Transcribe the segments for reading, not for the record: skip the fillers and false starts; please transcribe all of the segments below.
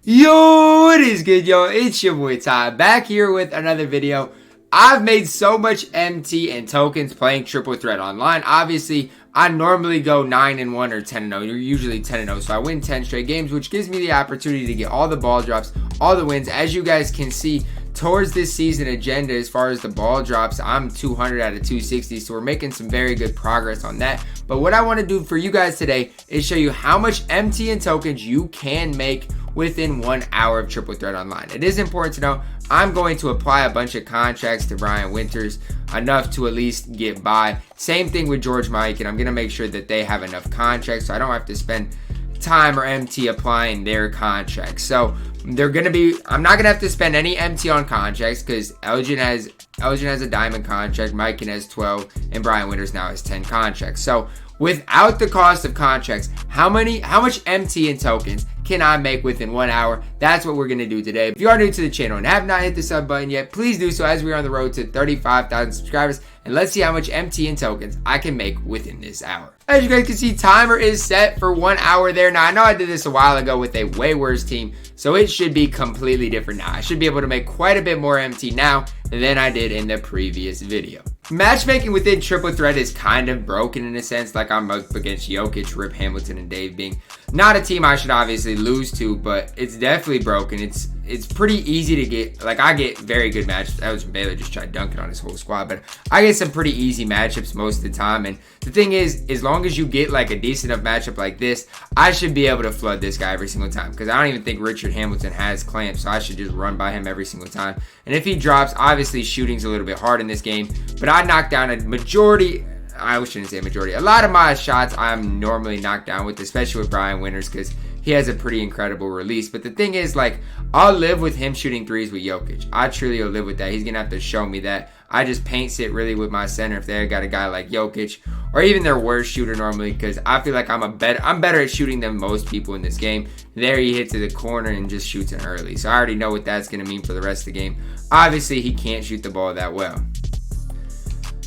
Yo, what is good, yo? It's your boy Ty, back here with another video. I've made so much MT and tokens playing Triple Threat Online. Obviously, I normally go 9-1 or 10-0. You're usually 10-0, so I win 10 straight games, which gives me the opportunity to get all the ball drops, all the wins. As you guys can see, towards this season agenda, as far as the ball drops, I'm 200 out of 260, so we're making some very good progress on that. But what I want to do for you guys today is show you how much MT and tokens you can make within 1 hour of Triple Threat Online. It is important to know I'm going to apply a bunch of contracts to Brian Winters, enough to at least get by. Same thing with George Mike, and I'm going to make sure that they have enough contracts so I don't have to spend time or MT applying their contracts. So they're going to be, I'm not going to have to spend any MT on contracts because Elgin has a diamond contract, Mike has 12, and Brian Winters now has 10 contracts. So without the cost of contracts, how much MT and tokens can I make within 1 hour? That's what we're going to do today. If you are new to the channel and have not hit the sub button yet, please do so as we are on the road to 35,000 subscribers. And let's see how much MT and tokens I can make within this hour. As you guys can see, timer is set for 1 hour there. Now, I know I did this a while ago with a way worse team, so it should be completely different now. I should be able to make quite a bit more MT now than I did in the previous video. Matchmaking within Triple Threat is kind of broken in a sense, like I'm up against Jokic, Rip Hamilton, and Dave Bing. Not a team I should obviously lose to, but it's definitely broken. It's pretty easy to get, like I get very good matchups. Elgin Baylor just tried dunking on his whole squad, but I get some pretty easy matchups most of the time. And the thing is, as long as you get like a decent enough matchup like this, I should be able to flood this guy every single time because I don't even think Richard Hamilton has clamps, so I should just run by him every single time. And if he drops, obviously shooting's a little bit hard in this game, but I knocked down a majority, I shouldn't say majority, a lot of my shots I'm normally knocked down with, especially with Brian Winters because he has a pretty incredible release. But the thing is, like, I'll live with him shooting threes with Jokic. I truly will live with that. He's going to have to show me that. I just paint sit really with my center if they got a guy like Jokic or even their worst shooter normally because I feel like I'm better at shooting than most people in this game. There he hits to the corner and just shoots it early. So I already know what that's going to mean for the rest of the game. Obviously, he can't shoot the ball that well.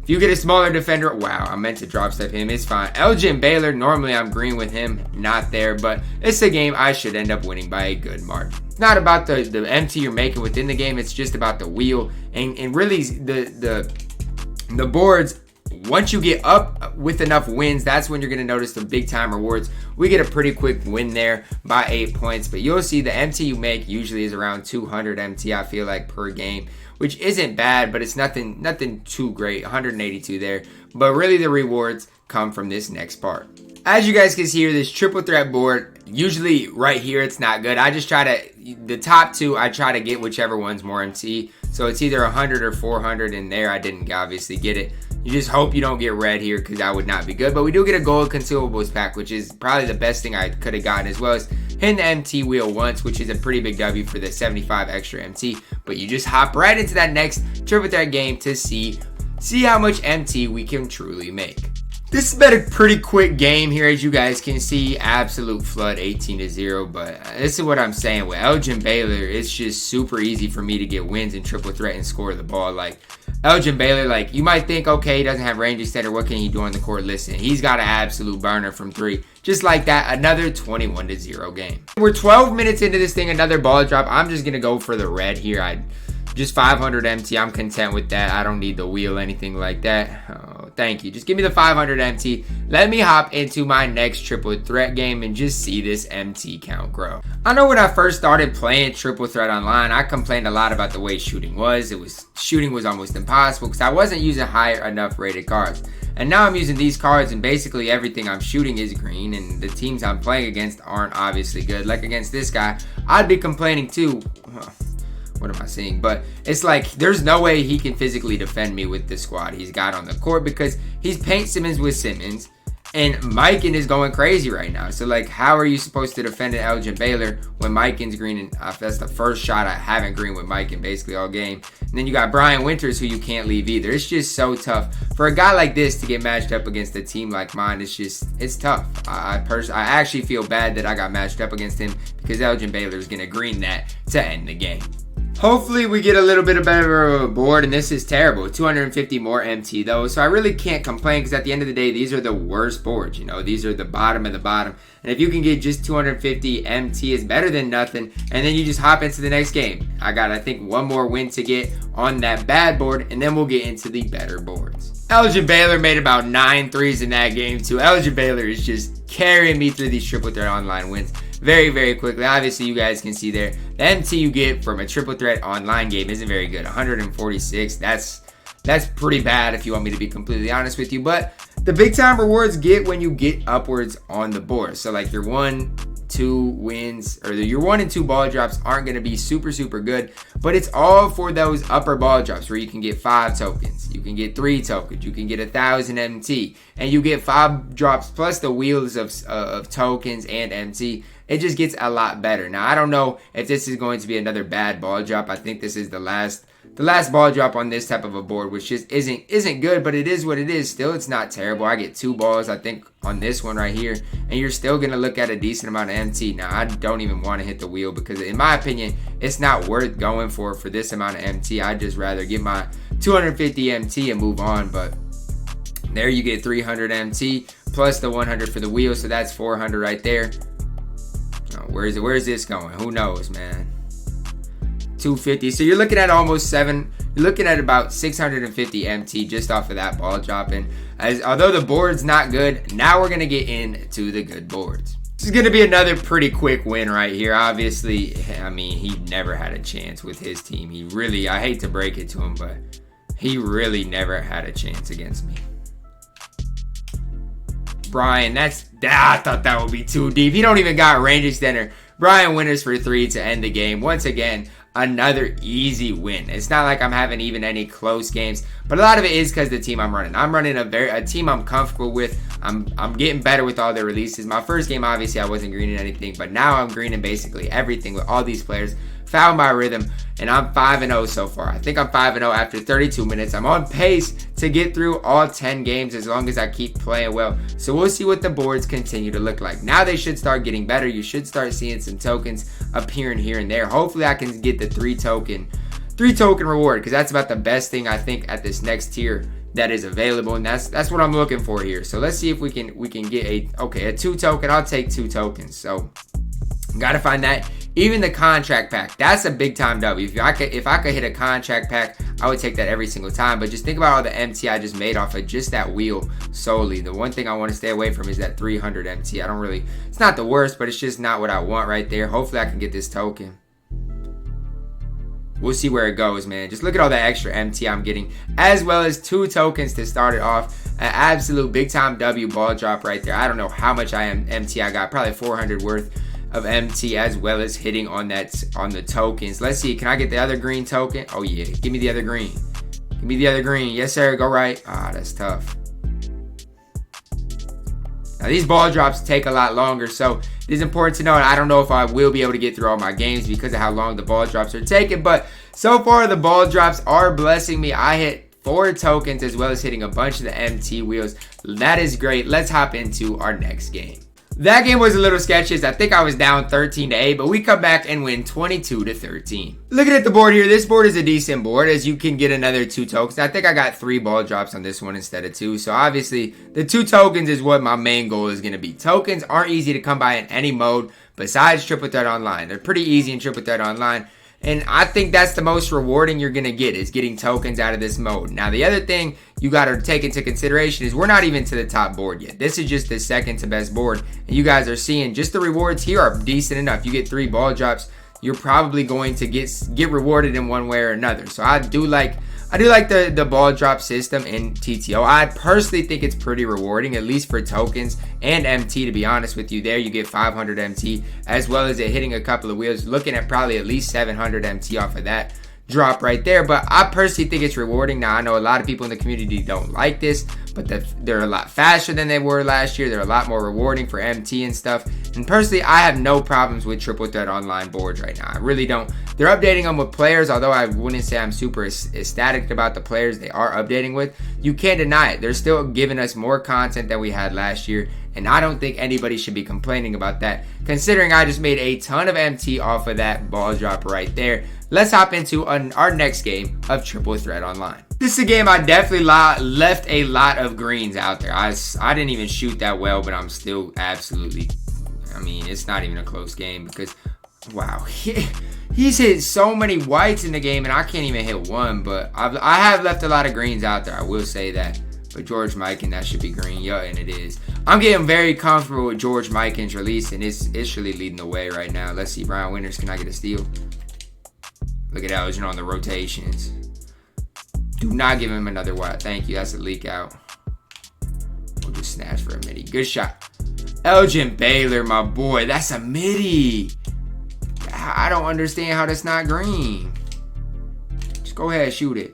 If you get a smaller defender, wow, I meant to drop step him. It's fine. Elgin Baylor, normally I'm green with him, not there, but it's a game I should end up winning by a good margin. It's not about the MT you're making within the game, it's just about the wheel and really the boards. Once you get up with enough wins, that's when you're going to notice the big time rewards. We get a pretty quick win there by 8 points, but you'll see the MT you make usually is around 200 MT, I feel like, per game, which isn't bad, but it's nothing too great. 182 there, but really the rewards come from this next part. As you guys can see here, this triple threat board, usually right here it's not good. I just try to, the top two, I try to get whichever one's more MT. So it's either 100 or 400, and there I didn't obviously get it. You just hope you don't get red here because that would not be good. But we do get a gold consumables pack, which is probably the best thing I could have gotten, as well as hitting the MT wheel once, which is a pretty big W for the 75 extra MT. But you just hop right into that next triple threat game to see how much MT we can truly make. This has been a pretty quick game here, as you guys can see. Absolute flood, 18-0. But this is what I'm saying with Elgin Baylor. It's just super easy for me to get wins in triple threat and score the ball. Like Elgin Baylor, like you might think, okay, he doesn't have range extender. What can he do on the court? Listen, he's got an absolute burner from three. Just like that, another 21-0 game. We're 12 minutes into this thing. Another ball drop. I'm just gonna go for the red here. Just 500 MT, I'm content with that. I don't need the wheel, anything like that. Oh, thank you. Just give me the 500 MT. Let me hop into my next triple threat game and just see this MT count grow. I know when I first started playing triple threat online, I complained a lot about the way shooting was. Shooting was almost impossible because I wasn't using higher enough rated cards. And now I'm using these cards and basically everything I'm shooting is green, and the teams I'm playing against aren't obviously good. Like against this guy, I'd be complaining too. What am I saying? But it's like there's no way he can physically defend me with the squad he's got on the court because he's paint Simmons with Simmons and Mikan is going crazy right now. So like, how are you supposed to defend an Elgin Baylor when Mikan's green? And that's the first shot I haven't green with Mikan basically all game. And then you got Brian Winters, who you can't leave either. It's just so tough for a guy like this to get matched up against a team like mine. It's tough. I actually feel bad that I got matched up against him because Elgin Baylor is gonna green that to end the game. Hopefully we get a little bit better of a board, and this is terrible. 250 more MT though, so I really can't complain because at the end of the day, these are the worst boards, you know. These are the bottom of the bottom. And if you can get just 250 MT, it's better than nothing. And then you just hop into the next game. I got, I think, one more win to get on that bad board, and then we'll get into the better boards. Elgin Baylor made about 9 threes in that game too. Elgin Baylor is just carrying me through these triple threat online wins very, very quickly. Obviously, you guys can see there, the MT you get from a triple threat online game isn't very good. 146, that's pretty bad if you want me to be completely honest with you. But the big time rewards get when you get upwards on the board. So like your 1-2 wins, or your 1 and 2 ball drops aren't going to be super, super good, but it's all for those upper ball drops where you can get 5 tokens, you can get 3 tokens, you can get 1,000 MT, and you get 5 drops plus the wheels of tokens and MT. It just gets a lot better. Now, I don't know if this is going to be another bad ball drop. I think this is the last ball drop on this type of a board, which just isn't good, but it is what it is. Still, it's not terrible. I get 2 balls, I think, on this one right here, and you're still going to look at a decent amount of MT. Now, I don't even want to hit the wheel because, in my opinion, it's not worth going for this amount of MT. I'd just rather get my 250 MT and move on, but there you get 300 MT plus the 100 for the wheel, so that's 400 right there. Where is this going? Who knows, man. 250. So you're looking at almost 7. You're looking at about 650 MT just off of that ball drop. And although the board's not good, now we're gonna get into the good boards. This is gonna be another pretty quick win right here. Obviously, I mean, he never had a chance with his team. He really, I hate to break it to him, but he really never had a chance against me. Brian, I thought that would be too deep. He don't even got range extender. Brian Winters for 3 to end the game. Once again, another easy win. It's not like I'm having even any close games, but a lot of it is because the team I'm running. I'm running a team I'm comfortable with. I'm getting better with all their releases. My first game, obviously, I wasn't greening anything, but now I'm greening basically everything with all these players. Found my rhythm, and I'm 5-0 so far. I think I'm 5-0 after 32 minutes. I'm on pace to get through all 10 games as long as I keep playing well. So we'll see what the boards continue to look like. Now they should start getting better. You should start seeing some tokens appearing here and there. Hopefully I can get the 3 token reward, because that's about the best thing I think at this next tier that is available, and that's what I'm looking for here. So let's see if we can get a 2 token. I'll take 2 tokens. So gotta find that. Even the contract pack, that's a big time W. If I could hit a contract pack, I would take that every single time. But just think about all the MT I just made off of just that wheel solely. The one thing I want to stay away from is that 300 MT. It's not the worst, but it's just not what I want right there. Hopefully I can get this token. We'll see where it goes, man. Just look at all that extra MT I'm getting, as well as 2 tokens to start it off. An absolute big time W ball drop right there. I don't know how much MT I got, probably 400 worth of MT, as well as hitting on the tokens. Let's see, can I get the other green token? Oh yeah, give me the other green. Give me the other green. Yes sir, go right. That's tough. Now these ball drops take a lot longer, so it is important to know, and I don't know if I will be able to get through all my games because of how long the ball drops are taking, but so far the ball drops are blessing me. I hit 4 tokens as well as hitting a bunch of the MT wheels. That is great. Let's hop into our next game. That game was a little sketchy, as I think I was down 13-8, but we come back and win 22-13. Looking at the board here, this board is a decent board, as you can get another 2 tokens. I think I got 3 ball drops on this one instead of 2, so obviously the 2 tokens is what my main goal is going to be. Tokens aren't easy to come by in any mode besides Triple Threat Online. They're pretty easy in Triple Threat Online, and I think that's the most rewarding you're going to get, is getting tokens out of this mode. Now, the other thing you got to take into consideration is we're not even to the top board yet. This is just the second to best board, and you guys are seeing just the rewards here are decent enough. You get 3 ball drops, you're probably going to get rewarded in one way or another. So I do like the ball drop system in TTO. I personally think it's pretty rewarding, at least for tokens and MT, to be honest with you. There you get 500 MT, as well as it hitting a couple of wheels, looking at probably at least 700 MT off of that drop right there. But I personally think it's rewarding. Now, I know a lot of people in the community don't like this, but they're a lot faster than they were last year. They're a lot more rewarding for MT and stuff. And personally, I have no problems with Triple Threat Online boards right now. I really don't. They're updating them with players, although I wouldn't say I'm super ecstatic about the players they are updating with. You can't deny it. They're still giving us more content than we had last year, And I don't think anybody should be complaining about that, considering I just made a ton of MT off of that ball drop right there. Let's hop into our next game of Triple Threat Online. This is a game I definitely left a lot of greens out there. I didn't even shoot that well, but I'm still absolutely, I mean, it's not even a close game because, wow, he's hit so many whites in the game and I can't even hit one, but I have left a lot of greens out there, I will say that. But George Mikan, that should be green, yeah, and it is. I'm getting very comfortable with George Mikan's release, and it's really leading the way right now. Let's see, Brian Winters, can I get a steal? Look at Elgin on the rotations. Do not give him another white. Thank you, that's a leak out. We'll just snatch for a midi. Good shot. Elgin Baylor, my boy, that's a midi. I don't understand how that's not green. Just go ahead, shoot it.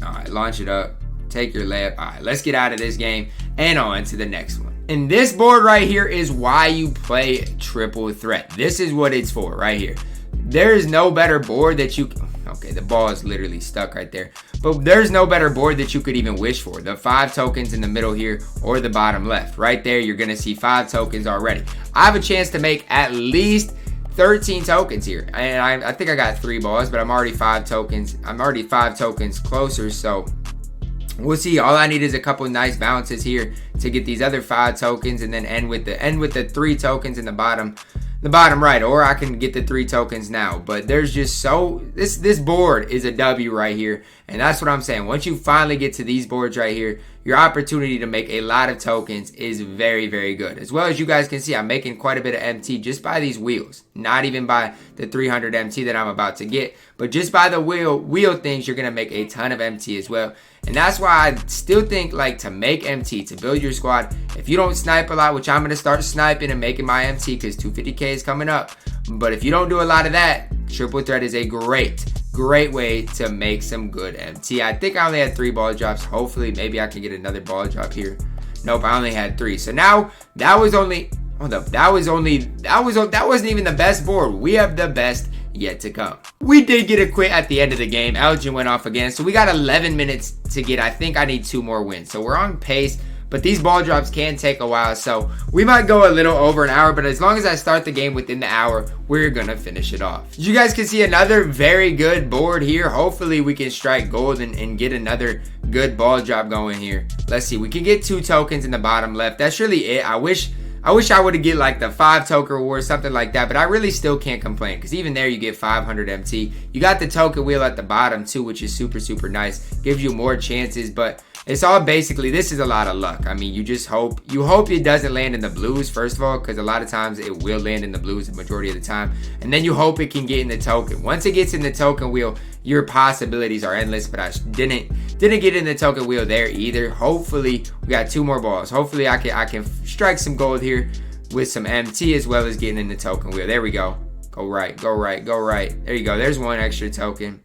All right, launch it up. Take your layup. All right, let's get out of this game and on to the next one. And this board right here is why you play Triple Threat. This is what it's for right here. There is no better board that you... Okay, the ball is literally stuck right there. But there's no better board that you could even wish for. The 5 tokens in the middle here or the bottom left. Right there, you're going to see 5 tokens already. I have a chance to make at least 13 tokens here, and I think I got 3 balls, but I'm already 5 tokens. I'm already 5 tokens closer, so we'll see. All I need is a couple nice bounces here to get these other 5 tokens, and then end with the 3 tokens in the bottom right, or I can get the 3 tokens now. But there's just this board is a W right here, and that's what I'm saying. Once you finally get to these boards right here, your opportunity to make a lot of tokens is very, very good. As well as you guys can see, I'm making quite a bit of MT just by these wheels. Not even by the 300 MT that I'm about to get, but just by the wheel things, you're going to make a ton of MT as well. And that's why I still think, like, to make MT, to build your squad, if you don't snipe a lot, which I'm going to start sniping and making my MT because 250K is coming up. But if you don't do a lot of that, Triple Threat is a great way to make some good MT. I think I only had 3 ball drops. Hopefully, maybe I can get another ball drop here. Nope, I only had 3. So now that wasn't even the best board. We have the best yet to come. We did get a quit at the end of the game. Elgin went off again. So we got 11 minutes to get. I think I need 2 more wins. So we're on pace. But these ball drops can take a while, so we might go a little over an hour, but as long as I start the game within the hour, we're going to finish it off. You guys can see another very good board here. Hopefully we can strike gold and get another good ball drop going here. Let's see, we can get 2 tokens in the bottom left. That's really it. I wish I would have get like the 5 token reward, something like that, but I really still can't complain because even there you get 500 MT. You got the token wheel at the bottom too, which is super, super nice. Gives you more chances, but it's all basically, this is a lot of luck. I mean, you just hope it doesn't land in the blues, first of all, because a lot of times it will land in the blues the majority of the time. And then you hope it can get in the token. Once it gets in the token wheel, your possibilities are endless, but I didn't get in the token wheel there either. Hopefully, we got 2 more balls. Hopefully, I can strike some gold here with some MT as well as getting in the token wheel. There we go. Go right, go right, go right. There you go. There's 1 extra token.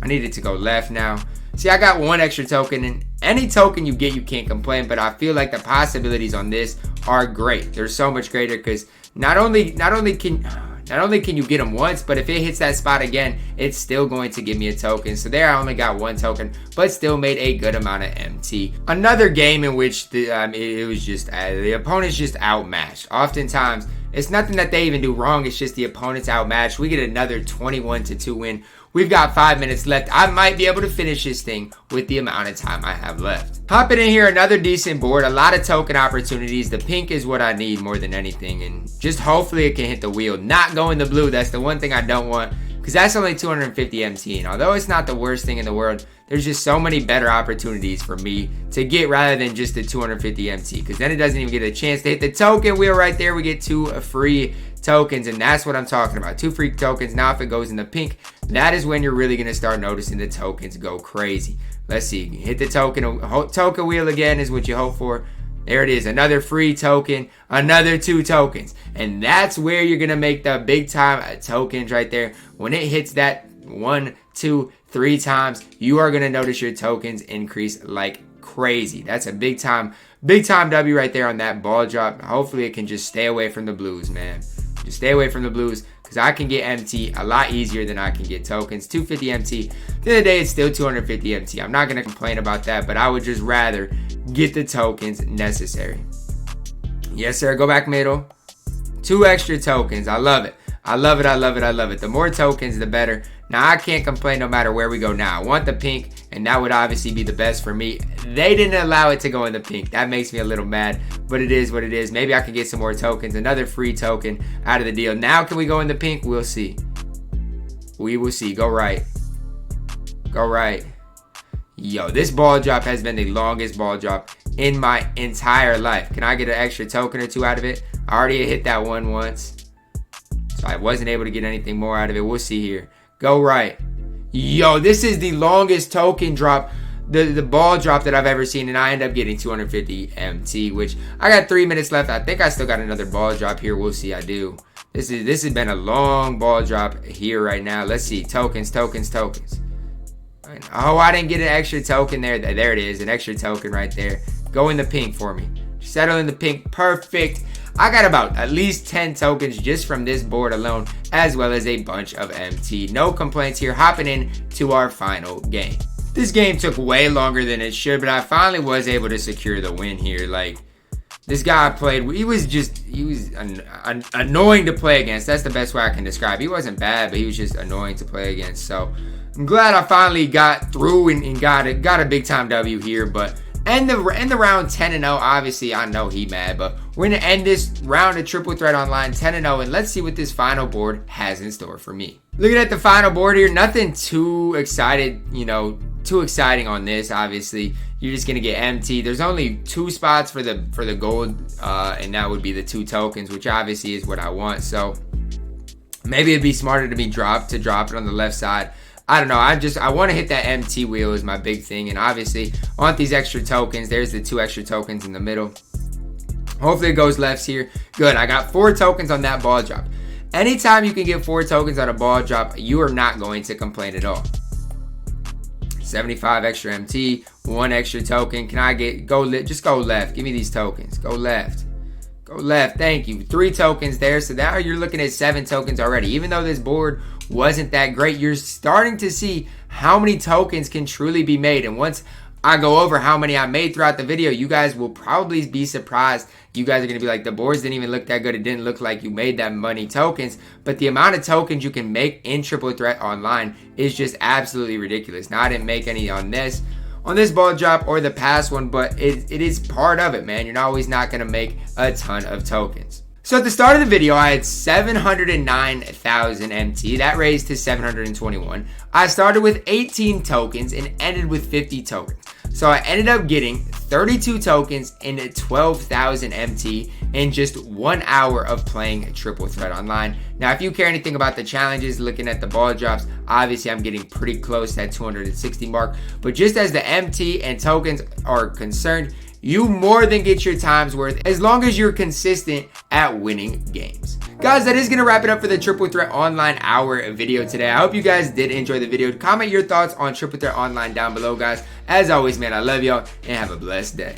I need it to go left now. See, I got 1 extra token, and any token you get, you can't complain, but I feel like the possibilities on this are great. They're so much greater because not only can you get them once, but if it hits that spot again, it's still going to give me a token. So there I only got 1 token, but still made a good amount of MT. Another game in which it was just the opponent's just outmatched. Oftentimes, it's nothing that they even do wrong. It's just the opponent's outmatched. We get another 21-2 win. We've got 5 minutes left. I might be able to finish this thing with the amount of time I have left. Hopping in here, another decent board. A lot of token opportunities. The pink is what I need more than anything. And just hopefully it can hit the wheel. Not going the blue. That's the one thing I don't want. Because that's only 250 MT. And although it's not the worst thing in the world, there's just so many better opportunities for me to get rather than just the 250 MT. Because then it doesn't even get a chance to hit the token wheel right there. We get 2 free tokens, and that's what I'm talking about. 2 free tokens. Now if it goes in the pink, that is when you're really going to start noticing the tokens go crazy. Let's see. Hit the token wheel again is what you hope for. There it is. Another free token. Another 2 tokens. And that's where you're going to make the big time tokens right there. When it hits that 1, 2, 3 times, you are going to notice your tokens increase like crazy. That's a big time W right there on that ball drop. Hopefully it can just stay away from the blues, man. Just stay away from the blues because I can get MT a lot easier than I can get tokens. 250 MT. At the end of the day, it's still 250 MT. I'm not going to complain about that, but I would just rather get the tokens necessary. Yes, sir. Go back middle. 2 extra tokens. I love it. I love it. I love it. I love it. The more tokens, the better. Now, I can't complain no matter where we go now. I want the pink, and that would obviously be the best for me. They didn't allow it to go in the pink. That makes me a little mad, but it is what it is. Maybe I can get some more tokens. Another free token out of the deal. Now, can we go in the pink? We'll see. We will see. Go right. Go right. Yo, this ball drop has been the longest ball drop in my entire life. Can I get an extra token or 2 out of it? I already hit that one once, so I wasn't able to get anything more out of it. We'll see here. Go right. Yo, this is the longest token drop, the ball drop that I've ever seen, and I end up getting 250 MT, which I got 3 minutes left. I think I still got another ball drop here. We'll see. I do. This has been a long ball drop here right now. Let's see. Tokens, tokens, tokens. Oh, I didn't get an extra token there. There it is. An extra token right there. Go in the pink for me. Settle in the pink. Perfect. I got about at least 10 tokens just from this board alone, as well as a bunch of MT. No complaints here. Hopping in to our final game. This game took way longer than it should, but I finally was able to secure the win here. Like, this guy played, he was annoying to play against. That's the best way I can describe. He wasn't bad, but he was just annoying to play against. So I'm glad I finally got through and got a big time W here, but end the round 10-0. Obviously, I know he mad, but we're going to end this round of Triple Threat Online 10-0, and let's see what this final board has in store for me. Looking at the final board here, nothing too exciting on this. Obviously, you're just going to get MT. There's only 2 spots for the gold, and that would be the 2 tokens, which obviously is what I want. So maybe it'd be smarter to drop it on the left side. I don't know. I want to hit that MT wheel is my big thing. And obviously, I want these extra tokens. There's the 2 extra tokens in the middle. Hopefully, it goes lefts here. Good. I got 4 tokens on that ball drop. Anytime you can get 4 tokens on a ball drop, you are not going to complain at all. 75 extra MT, 1 extra token. Can I just go left. Give me these tokens. Go left. Go left. Thank you. 3 tokens there. So now you're looking at 7 tokens already. Even though this board wasn't that great, you're starting to see how many tokens can truly be made. And once I go over how many I made throughout the video, you guys will probably be surprised. You guys are going to be like, the boards didn't even look that good. It didn't look like you made that many tokens. But the amount of tokens you can make in Triple Threat Online is just absolutely ridiculous. Now, I didn't make any on this ball drop or the past one, but it is part of it, man. You're always not going to make a ton of tokens. So at the start of the video, I had 709,000 MT. That raised to 721. I started with 18 tokens and ended with 50 tokens. So I ended up getting 32 tokens and 12,000 MT in just 1 hour of playing Triple Threat Online. Now, if you care anything about the challenges, looking at the ball drops, obviously I'm getting pretty close to that 260 mark. But just as the MT and tokens are concerned, you more than get your time's worth as long as you're consistent at winning games. Guys, that is going to wrap it up for the Triple Threat Online hour video today. I hope you guys did enjoy the video. Comment your thoughts on Triple Threat Online down below, guys. As always, man, I love y'all and have a blessed day.